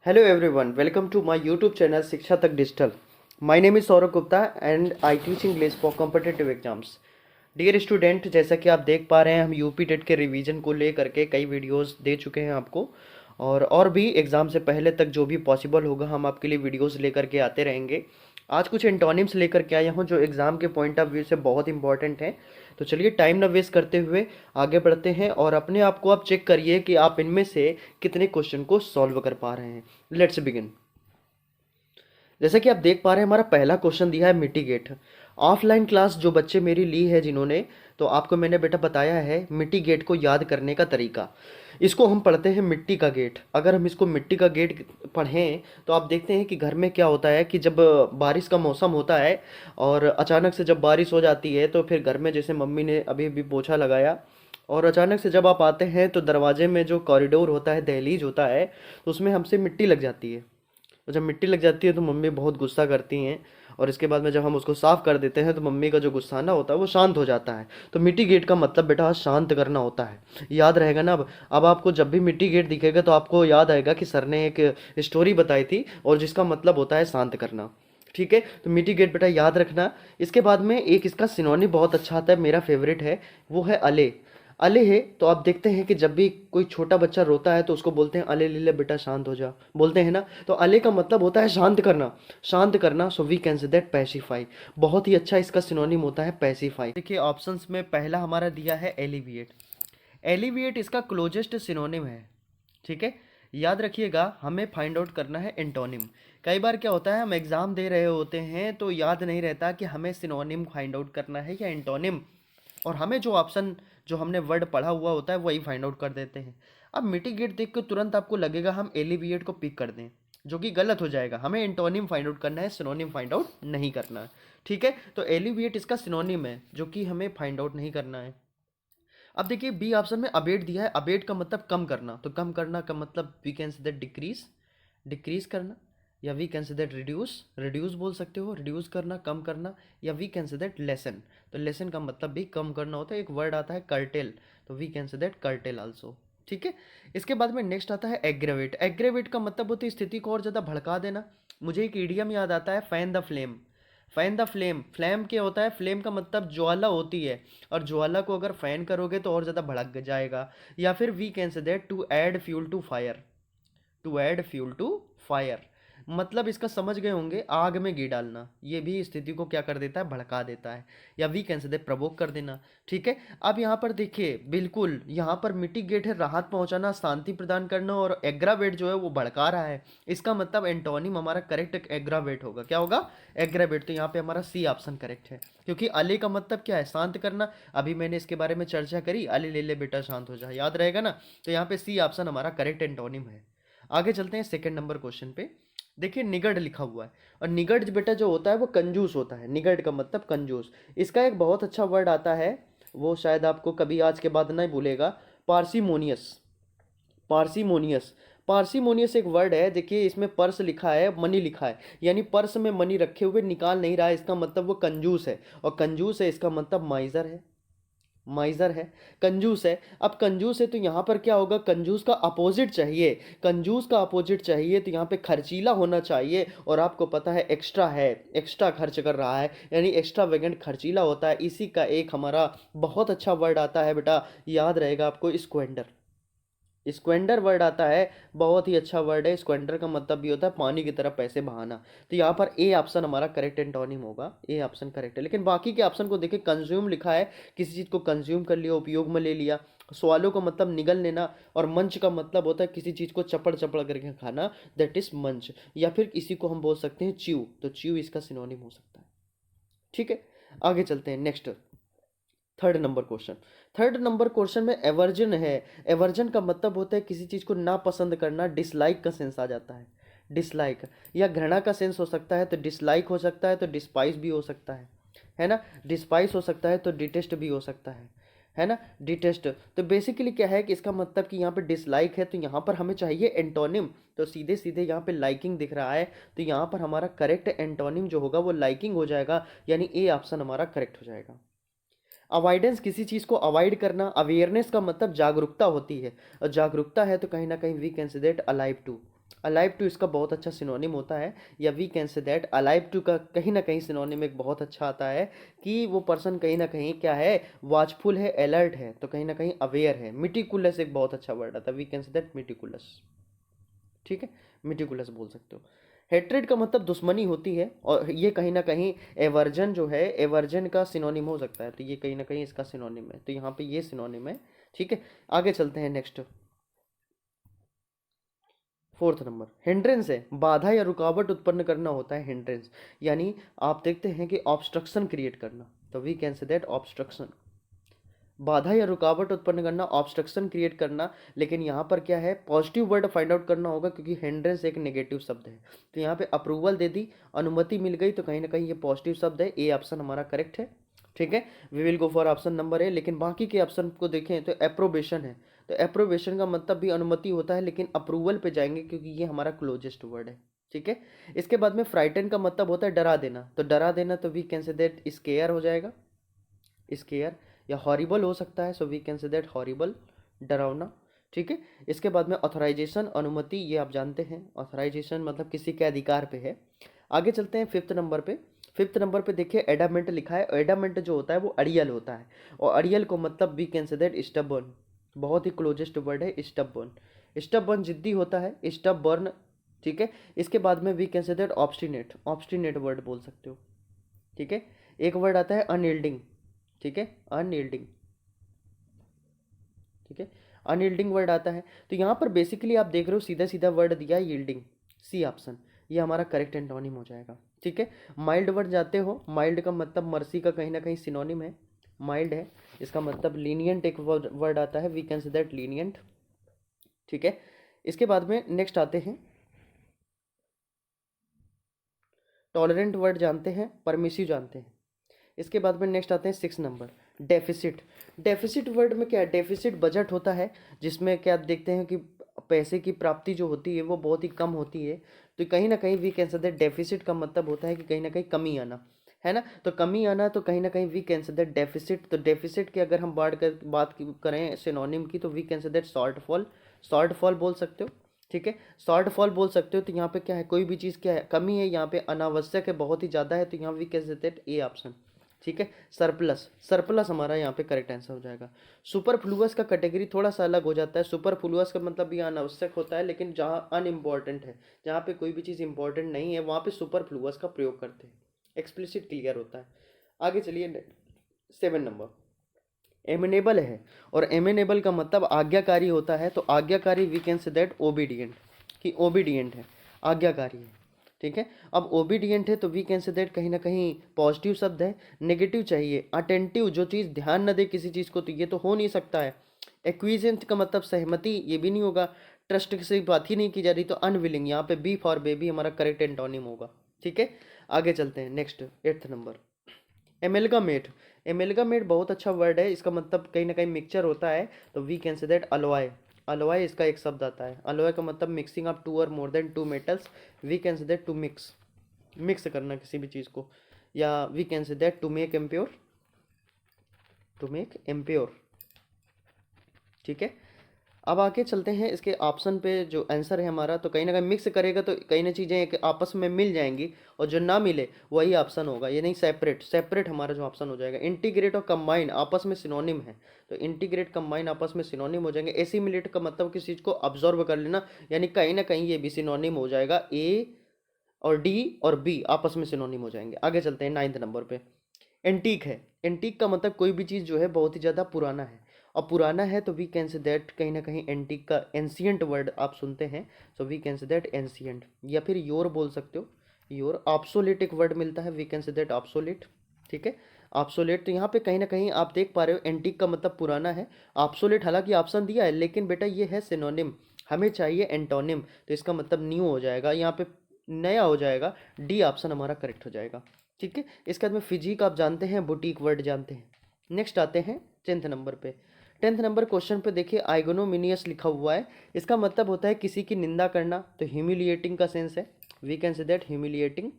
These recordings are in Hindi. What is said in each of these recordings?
Hello everyone, welcome to my YouTube channel Shiksha Tak Digital. My name is Saurabh Gupta and I teach English for competitive exams. Dear student, जैसा कि आप देख पा रहे हैं हम यूपी टेट के रिवीजन को लेकर के कई वीडियोस दे चुके हैं आपको। और भी एग्ज़ाम से पहले तक जो भी पॉसिबल होगा हम आपके लिए वीडियोस लेकर के आते रहेंगे। आज कुछ एंटोनिम्स लेकर के आया हूँ जो एग्ज़ाम के पॉइंट ऑफ व्यू से बहुत इंपॉर्टेंट हैं। तो चलिए टाइम ना वेस्ट करते हुए आगे बढ़ते हैं और अपने आप को आप चेक करिए कि आप इनमें से कितने क्वेश्चन को सॉल्व कर पा रहे हैं। Let's begin. जैसा कि आप देख पा रहे हैं हमारा पहला क्वेश्चन दिया है मिटिगेट। ऑफलाइन क्लास जो बच्चे मेरी ली है जिन्होंने, तो आपको मैंने बेटा बताया है मिटिगेट को याद करने का तरीका। इसको हम पढ़ते हैं मिट्टी का गेट। अगर हम इसको मिट्टी का गेट पढ़ें तो आप देखते हैं कि घर में क्या होता है कि जब बारिश का मौसम होता है और अचानक से जब बारिश हो जाती है तो फिर घर में जैसे मम्मी ने अभी अभी पोछा लगाया और अचानक से जब आप आते हैं तो दरवाजे में जो कॉरिडोर होता है, दहलीज होता है, तो उसमें हमसे मिट्टी लग जाती है। तो जब मिट्टी लग जाती है तो मम्मी बहुत गुस्सा करती हैं और इसके बाद में जब हम उसको साफ़ कर देते हैं तो मम्मी का जो गुस्सा ना होता है वो शांत हो जाता है। तो मिट्टी गेट का मतलब बेटा शांत करना होता है। याद रहेगा ना। अब आपको जब भी मिट्टी गेट दिखेगा तो आपको याद आएगा कि सर ने एक स्टोरी बताई थी और जिसका मतलब होता है शांत करना। ठीक है, तो मिट्टी गेट बेटा याद रखना। इसके बाद में एक इसका सिनोनिम बहुत अच्छा आता है, मेरा फेवरेट है, वो है अले। अले है तो आप देखते हैं कि जब भी कोई छोटा बच्चा रोता है तो उसको बोलते हैं अले ले ले बेटा शांत हो जा, बोलते हैं ना। तो अले का मतलब होता है शांत करना, शांत करना। So we can say that pacify. बहुत ही अच्छा इसका सिनोनिम होता है पैसिफाई। देखिए ऑप्शंस में पहला हमारा दिया है एलिविएट। एलिविएट इसका क्लोजेस्ट सिनोनिम है। ठीक है, याद रखिएगा हमें फाइंड आउट करना है एंटोनिम। कई बार क्या होता है हम एग्जाम दे रहे होते हैं तो याद नहीं रहता कि हमें सिनोनिम फाइंड आउट करना है या एंटोनिम, और हमें जो ऑप्शन जो हमने वर्ड पढ़ा हुआ होता है वही फाइंड आउट कर देते हैं। अब मिटिगेट देख के तुरंत आपको लगेगा हम एलिविएट को पिक कर दें, जो कि गलत हो जाएगा। हमें एंटोनिम फाइंड आउट करना है, सिनोनिम फाइंड आउट नहीं करना है। ठीक है, तो एलिविएट इसका सिनोनिम है जो कि हमें फाइंड आउट नहीं करना है। अब देखिए बी ऑप्शन में अबेट दिया है। अबेट का मतलब कम करना, तो कम करना का मतलब we can say that decrease, decrease करना। या we can say that reduce, reduce बोल सकते हो, रिड्यूस करना, कम करना। या we can say that lessen, तो लेसन का मतलब भी कम करना होता है। एक वर्ड आता है कर्टेल, तो we can say that curtail also. ठीक है, इसके बाद में नेक्स्ट आता है एग्रेवेट। एग्रेवेट का मतलब होता है स्थिति को और ज़्यादा भड़का देना। मुझे एक इडियम याद आता है, fan the flame. Fan the flame, flame क्या होता है, फ्लेम का मतलब ज्वाला होती है, और ज्वाला को अगर फैन करोगे तो और ज़्यादा भड़क जाएगा। या फिर we can say that to add fuel to fire, to add fuel to fire. मतलब इसका समझ गए होंगे, आग में घी डालना, ये भी स्थिति को क्या कर देता है, भड़का देता है। या वी कैन से दे प्रवोक कर देना। ठीक है, अब यहाँ पर देखिए बिल्कुल यहाँ पर मिटिगेट है राहत पहुंचाना, शांति प्रदान करना, और एग्रावेट जो है वो भड़का रहा है। इसका मतलब एंटोनिम हमारा करेक्ट एग्रावेट होगा। क्या होगा, एग्रावेट। तो यहाँ पे हमारा सी ऑप्शन करेक्ट है, क्योंकि अले का मतलब क्या है, शांत करना। अभी मैंने इसके बारे में चर्चा करी, अले ले ले बेटा शांत हो जा, याद रहेगा ना। तो यहाँ पे सी ऑप्शन हमारा करेक्ट एंटोनिम है। आगे चलते हैं सेकंड नंबर क्वेश्चन पे। देखिए निगढ़ लिखा हुआ है, और निगढ़ बेटा जो होता है वो कंजूस होता है। निगढ़ का मतलब कंजूस। इसका एक बहुत अच्छा वर्ड आता है, वो शायद आपको कभी आज के बाद नहीं भूलेगा, पार्सिमोनियस। पार्सिमोनियस, पार्सिमोनियस एक वर्ड है। देखिए इसमें पर्स लिखा है, मनी लिखा है, यानी पर्स में मनी रखे हुए निकाल नहीं रहा है, इसका मतलब वो कंजूस है। और कंजूस है इसका मतलब माइजर है, माइजर है, कंजूस है। अब कंजूस है तो यहाँ पर क्या होगा, कंजूस का अपोजिट चाहिए। कंजूस का अपोजिट चाहिए तो यहाँ पे खर्चीला होना चाहिए, और आपको पता है एक्स्ट्रा है, एक्स्ट्रा खर्च कर रहा है, यानी एक्स्ट्रा वेगेंट खर्चीला होता है। इसी का एक हमारा बहुत अच्छा वर्ड आता है बेटा, याद रहेगा आपको, स्क्वेंडर। स्क्वेंडर वर्ड आता है, बहुत ही अच्छा वर्ड है। स्क्वेंडर का मतलब भी होता है पानी की तरह पैसे बहाना। तो यहाँ पर ए ऑप्शन हमारा करेक्ट एंटोनिम होगा, ए ऑप्शन करेक्ट है। लेकिन बाकी के ऑप्शन को देखिए, कंज्यूम लिखा है, किसी चीज़ को कंज्यूम कर लिया, उपयोग में ले लिया। स्वालो का मतलब निगल लेना, और मंच का मतलब होता है किसी चीज़ को चपड़ चपड़ करके खाना, दैट इज मंच। या फिर इसी को हम बोल सकते हैं च्यू, तो च्यू इसका सिनोनिम हो सकता है। ठीक है, आगे चलते हैं next, third number question. Third number question में एवर्जन है। एवर्जन का मतलब होता है किसी चीज़ को नापसंद करना, डिसलाइक का सेंस आ जाता है। डिसलाइक या घृणा का सेंस हो सकता है, तो डिसलाइक हो सकता है, तो डिस्पाइस भी हो सकता है ना। डिस्पाइस हो सकता है तो डिटेस्ट भी हो सकता है ना, डिटेस्ट। तो बेसिकली क्या है कि इसका मतलब कि यहाँ पे डिसलाइक है तो यहाँ पर हमें चाहिए एंटोनिम, तो सीधे सीधे यहाँ पे लाइकिंग दिख रहा है, तो यहाँ पर हमारा करेक्ट एंटोनिम जो होगा वो लाइकिंग हो जाएगा, यानी ए ऑप्शन हमारा करेक्ट हो जाएगा। अवॉइडेंस, किसी चीज़ को अवॉइड करना। अवेयरनेस का मतलब जागरूकता होती है, और जागरूकता है तो कहीं ना कहीं we can say that alive to. Alive to इसका बहुत अच्छा सिनोनिम होता है, या we can say that alive to का कहीं ना कहीं सिनोनिम एक बहुत अच्छा आता है कि वो पर्सन कहीं ना कहीं क्या है, वॉचफुल है, अलर्ट है, तो कहीं ना कहीं अवेयर है। मिटिकुलस एक बहुत अच्छा वर्ड आता है, वी कैन से दैट मिटिकुलस। ठीक है, मिटिकुलस बोल सकते हो। हेट्रेड का मतलब दुश्मनी होती है, और ये कहीं ना कहीं एवर्जन जो है, एवर्जन का सिनोनिम हो सकता है, तो ये कहीं ना कहीं इसका सिनोनिम है, तो यहाँ पे ये सिनोनिम है। ठीक है, आगे चलते हैं नेक्स्ट। फोर्थ नंबर हिंड्रेंस है, बाधा या रुकावट उत्पन्न करना होता है हिंड्रेंस, यानी आप देखते हैं कि ऑब्स्ट्रक्शन क्रिएट करना, तो we can say that obstruction. बाधा या रुकावट उत्पन्न करना, ऑब्स्ट्रक्शन क्रिएट करना, लेकिन यहाँ पर क्या है, पॉजिटिव वर्ड फाइंड आउट करना होगा, क्योंकि हिंड्रेंस एक नेगेटिव शब्द है। तो यहाँ पे अप्रूवल दे दी, अनुमति मिल गई, तो कहीं ना कहीं ये पॉजिटिव शब्द है, ए ऑप्शन हमारा करेक्ट है। ठीक है, we will go for option number A. लेकिन बाकी के ऑप्शन को देखें तो अप्रोबेशन है, तो अप्रोबेशन का मतलब भी अनुमति होता है, लेकिन अप्रूवल पे जाएंगे क्योंकि ये हमारा क्लोजेस्ट वर्ड है। ठीक है, इसके बाद में फ्राइटन का मतलब होता है डरा देना, तो डरा देना तो we can say that scare हो जाएगा, स्केयर, या हॉरिबल हो सकता है, so we can say that horrible, डरावना। ठीक है, इसके बाद में ऑथराइजेशन, अनुमति, ये आप जानते हैं, ऑथराइजेशन मतलब किसी के अधिकार पे है। आगे चलते हैं फिफ्थ नंबर पे। फिफ्थ नंबर पे देखिए एडामेंट लिखा है, एडामेंट जो होता है वो अड़ियल होता है, और अड़ियल को मतलब we can say that stubborn, बहुत ही क्लोजेस्ट वर्ड है स्टबर्न। स्टबर्न जिद्दी होता है, स्टबर्न। ठीक है, इसके बाद में we can say that obstinate, obstinate word बोल सकते हो। ठीक है, एक वर्ड आता है अनयील्डिंग। ठीक है, अनयील्डिंग। ठीक है, अनयील्डिंग वर्ड आता है, तो यहाँ पर बेसिकली आप देख रहे हो सीधा सीधा वर्ड दिया है यील्डिंग, सी ऑप्शन, ये हमारा करेक्ट एंटोनिम हो जाएगा। ठीक है, माइल्ड वर्ड जाते हो, माइल्ड का मतलब मर्सी का कहीं ना कहीं सिनोनिम है, माइल्ड है, इसका मतलब लीनियंट एक वर्ड आता है, we can say that lenient. ठीक है, इसके बाद में नेक्स्ट आते हैं, टॉलरेंट वर्ड जानते हैं, परमिसिव जानते हैं। इसके बाद में नेक्स्ट आते हैं six number, deficit. Deficit word में क्या है, डेफिसिट बजट होता है, जिसमें क्या आप देखते हैं कि पैसे की प्राप्ति जो होती है वो बहुत ही कम होती है, तो कहीं ना कहीं we can say that deficit का मतलब होता है कि कहीं ना कहीं कमी आना, है ना, तो कमी आना, तो कहीं ना कहीं we can say that deficit. तो डेफिसिट की अगर हम बात करें सिनोनिम की, तो we can say that shortfall, shortfall बोल सकते हो। ठीक है, शॉर्ट फॉल बोल सकते हो, तो यहाँ पे क्या है, कोई भी चीज़ क्या है, कमी है, यहाँ पे अनावश्यक है, बहुत ही ज़्यादा है, तो यहाँ we can say that A option. ठीक है, सरप्लस, सरप्लस हमारा यहाँ पे करेक्ट आंसर हो जाएगा। सुपरफ्लुअस का कैटेगरी थोड़ा सा अलग हो जाता है, सुपरफ्लुअस का मतलब ये अनावश्यक होता है, लेकिन जहाँ अनइम्पॉर्टेंट है, जहाँ पे कोई भी चीज़ इंपॉर्टेंट नहीं है, वहाँ पे सुपरफ्लुअस का प्रयोग करते हैं, एक्सप्लिसिट क्लियर होता है। आगे चलिए, सेवन नंबर, एमिनेबल है, और एमिनेबल का मतलब आज्ञाकारी होता है, तो आज्ञाकारी we can say that obedient, कि ओबीडियंट है, आज्ञाकारी है। ठीक है, अब ओबीडियंट है तो वी कैन से दैट कहीं ना कहीं पॉजिटिव शब्द है। नेगेटिव चाहिए, अटेंटिव, जो चीज़ ध्यान न दे किसी चीज़ को, तो ये तो हो नहीं सकता है। एक्विजेंट का मतलब सहमति, ये भी नहीं होगा। ट्रस्ट से बात ही नहीं की जा रही, तो अनविलिंग, यहाँ पे बी फॉर बेबी हमारा करेक्ट एंटोनिम होगा। ठीक है, आगे चलते हैं नेक्स्ट, एट्थ नंबर, एमेलगामेट। एमेलगामेट बहुत अच्छा वर्ड है, इसका मतलब कहीं ना कहीं मिक्सचर होता है, तो we can say that alloy, alloy इसका एक शब्द आता है, अलॉय का मतलब mixing of two or more than two metals, we can say that to mix, mix करना किसी भी चीज़ को, या we can say that to make impure, to make impure. ठीक है, अब आके चलते हैं इसके ऑप्शन पे, जो आंसर है हमारा, तो कहीं ना कहीं मिक्स करेगा तो कहीं ना चीज़ें एक आपस में मिल जाएंगी, और जो ना मिले वही ऑप्शन होगा, ये नहीं सेपरेट, सेपरेट हमारा जो ऑप्शन हो जाएगा। इंटीग्रेट और कंबाइन आपस में सिनोनिम है, तो इंटीग्रेट कंबाइन आपस में सिनोनिम हो जाएंगे। एसिमिलेट का मतलब किसी चीज़ को ऑब्जॉर्व कर लेना, यानी कहीं ना कहीं ये भी सिनोनिम हो जाएगा, ए और डी और बी आपस में सिनोनिम हो जाएंगे। आगे चलते हैं नाइन्थ नंबर पे, एंटीक है। एंटीक का मतलब कोई भी चीज़ जो है बहुत ही ज़्यादा पुराना है, और पुराना है तो वी कैन से दैट कहीं ना कहीं एंटीक का एंशियंट वर्ड आप सुनते हैं, so we can say that ancient, या फिर योर बोल सकते हो, योर। ऑब्सोलेट एक वर्ड मिलता है, we can say that obsolete. ठीक है, ऑब्सोलेट, तो यहाँ पे कहीं ना कहीं आप देख पा रहे हो एंटीक का मतलब पुराना है, ऑब्सोलेट हालांकि ऑप्शन दिया है, लेकिन बेटा ये है सिनोनिम, हमें चाहिए एंटोनिम, तो इसका मतलब न्यू हो जाएगा, यहाँ पे नया हो जाएगा, डी ऑप्शन हमारा करेक्ट हो जाएगा। ठीक है, इसके बाद में फिजिक आप जानते हैं, बुटीक वर्ड जानते हैं। नेक्स्ट आते हैं टेंथ नंबर पे। टेंथ नंबर क्वेश्चन पे देखिए आइगोनोमिनियस लिखा हुआ है, इसका मतलब होता है किसी की निंदा करना, तो ह्यूमिलिएटिंग का सेंस है, we can say that humiliating.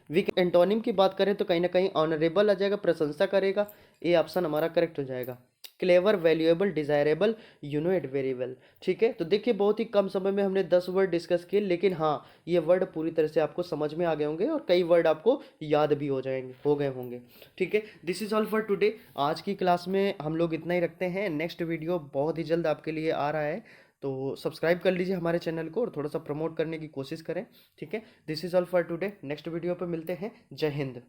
We antonym की बात करें तो कहीं ना कहीं ऑनरेबल आ जाएगा, प्रशंसा करेगा, ये ऑप्शन हमारा करेक्ट हो जाएगा। Clever, valuable, desirable, you know it very well. ठीक है, तो देखिए बहुत ही कम समय में हमने 10 वर्ड डिस्कस किए, लेकिन हाँ ये वर्ड पूरी तरह से आपको समझ में आ गए होंगे और कई वर्ड आपको याद भी हो गए होंगे। ठीक है, this is all for today. आज की क्लास में हम लोग इतना ही रखते हैं। नेक्स्ट वीडियो बहुत ही जल्द आपके लिए आ रहा है, तो सब्सक्राइब कर लीजिए हमारे चैनल को और थोड़ा सा प्रमोट करने की कोशिश करें। ठीक है, this is all for today. Next video पे मिलते हैं। जय हिंद।